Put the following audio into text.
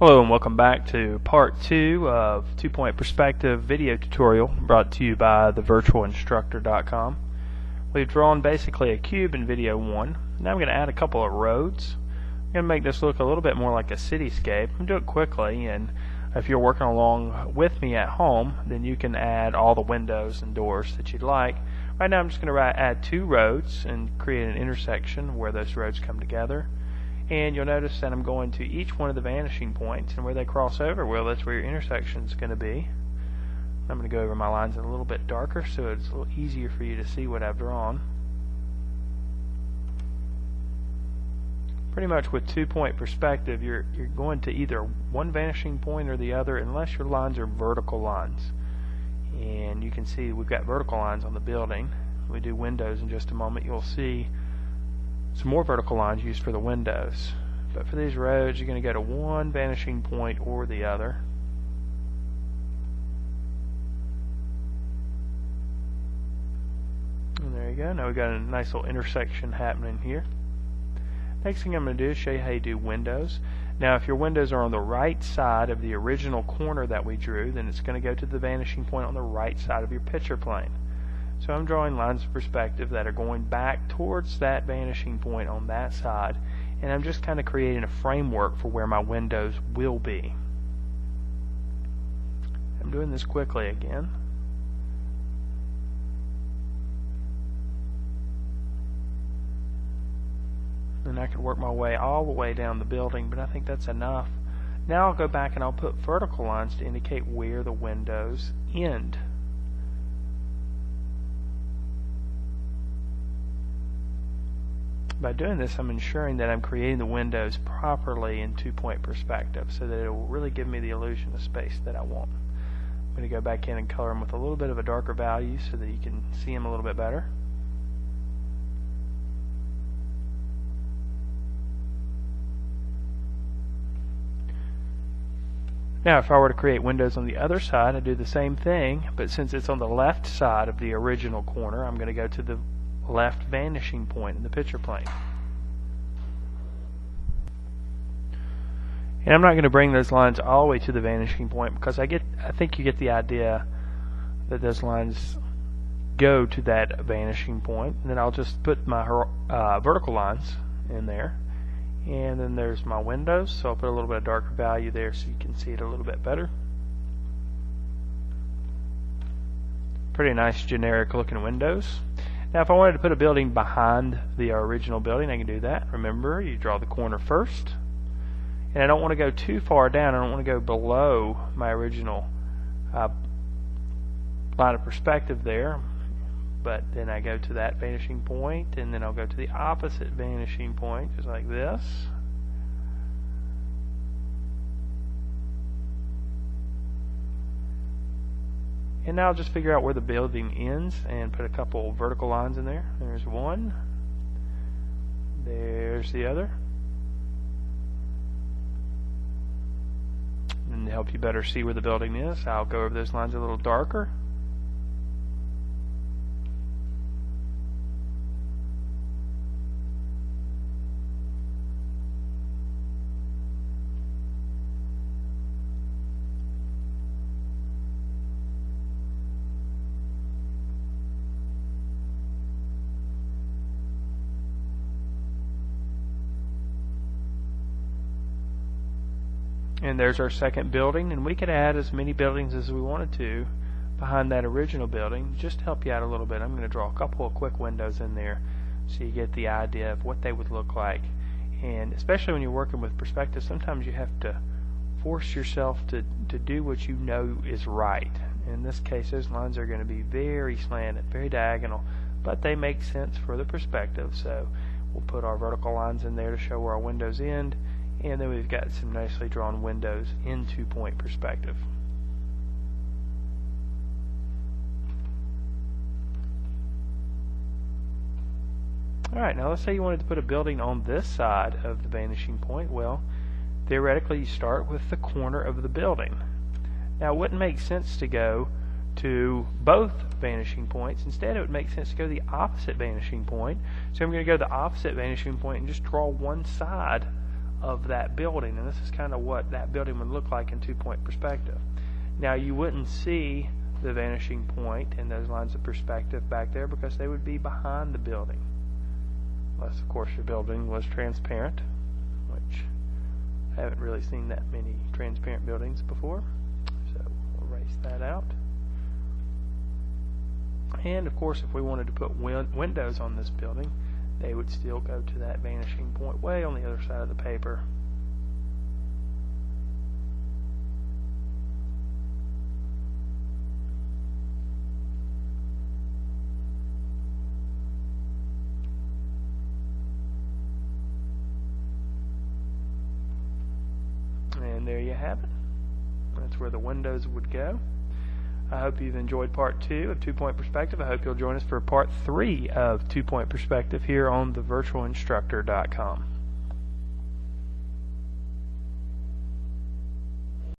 Hello and welcome back to part 2 of 2-point perspective video tutorial brought to you by thevirtualinstructor.com. We've drawn basically a cube in video 1. Now I'm going to add a couple of roads. I'm going to make this look a little bit more like a cityscape. I'm going to do it quickly, and if you're working along with me at home, then you can add all the windows and doors that you'd like. Right now I'm just going to add 2 roads and create an intersection where those roads come together. And you'll notice that I'm going to each one of the vanishing points, and where they cross over, well, that's where your intersection is going to be. I'm going to go over my lines a little bit darker so it's a little easier for you to see what I've drawn. Pretty much with 2-point perspective, you're going to either one vanishing point or the other unless your lines are vertical lines. And you can see we've got vertical lines on the building. When we do windows in just a moment, you'll see some more vertical lines used for the windows. But for these roads, you're going to go to one vanishing point or the other. And there you go. Now we've got a nice little intersection happening here. Next thing I'm going to do is show you how you do windows. Now if your windows are on the right side of the original corner that we drew, then it's going to go to the vanishing point on the right side of your picture plane. So I'm drawing lines of perspective that are going back towards that vanishing point on that side, and I'm just kind of creating a framework for where my windows will be. I'm doing this quickly again. And I could work my way all the way down the building, but I think that's enough. Now I'll go back and I'll put vertical lines to indicate where the windows end. By doing this, I'm ensuring that I'm creating the windows properly in 2-point perspective so that it will really give me the illusion of space that I want. I'm going to go back in and color them with a little bit of a darker value so that you can see them a little bit better. Now if I were to create windows on the other side, I do the same thing, but since it's on the left side of the original corner, I'm going to go to the left vanishing point in the picture plane. And I'm not going to bring those lines all the way to the vanishing point because I think you get the idea that those lines go to that vanishing point, and then I'll just put my vertical lines in there. And then there's my windows, so I'll put a little bit of darker value there so you can see it a little bit better. Pretty nice generic looking windows. Now if I wanted to put a building behind the original building, I can do that. Remember, you draw the corner first. And I don't want to go too far down. I don't want to go below my original line of perspective there. But then I go to that vanishing point, and then I'll go to the opposite vanishing point, just like this. And now I'll just figure out where the building ends and put a couple vertical lines in there. There's one. There's the other. And to help you better see where the building is, I'll go over those lines a little darker. And there's our second building, and we could add as many buildings as we wanted to behind that original building. Just to help you out a little bit, I'm going to draw a couple of quick windows in there so you get the idea of what they would look like. And especially when you're working with perspective, sometimes you have to force yourself to do what you know is right. In this case, those lines are going to be very slanted, very diagonal, but they make sense for the perspective. So we'll put our vertical lines in there to show where our windows end. And then we've got some nicely drawn windows in 2-point perspective. Alright, now let's say you wanted to put a building on this side of the vanishing point. Well, theoretically you start with the corner of the building. Now it wouldn't make sense to go to both vanishing points. Instead it would make sense to go to the opposite vanishing point. So I'm going to go to the opposite vanishing point and just draw one side of that building, and this is kind of what that building would look like in two-point perspective. Now you wouldn't see the vanishing point and those lines of perspective back there because they would be behind the building, unless of course your building was transparent, which I haven't really seen that many transparent buildings before, so we'll erase that out. And of course, if we wanted to put windows on this building, they would still go to that vanishing point way on the other side of the paper. And there you have it. That's where the windows would go. I hope you've enjoyed part 2 of 2-point perspective. I hope you'll join us for part 3 of 2-point perspective here on thevirtualinstructor.com.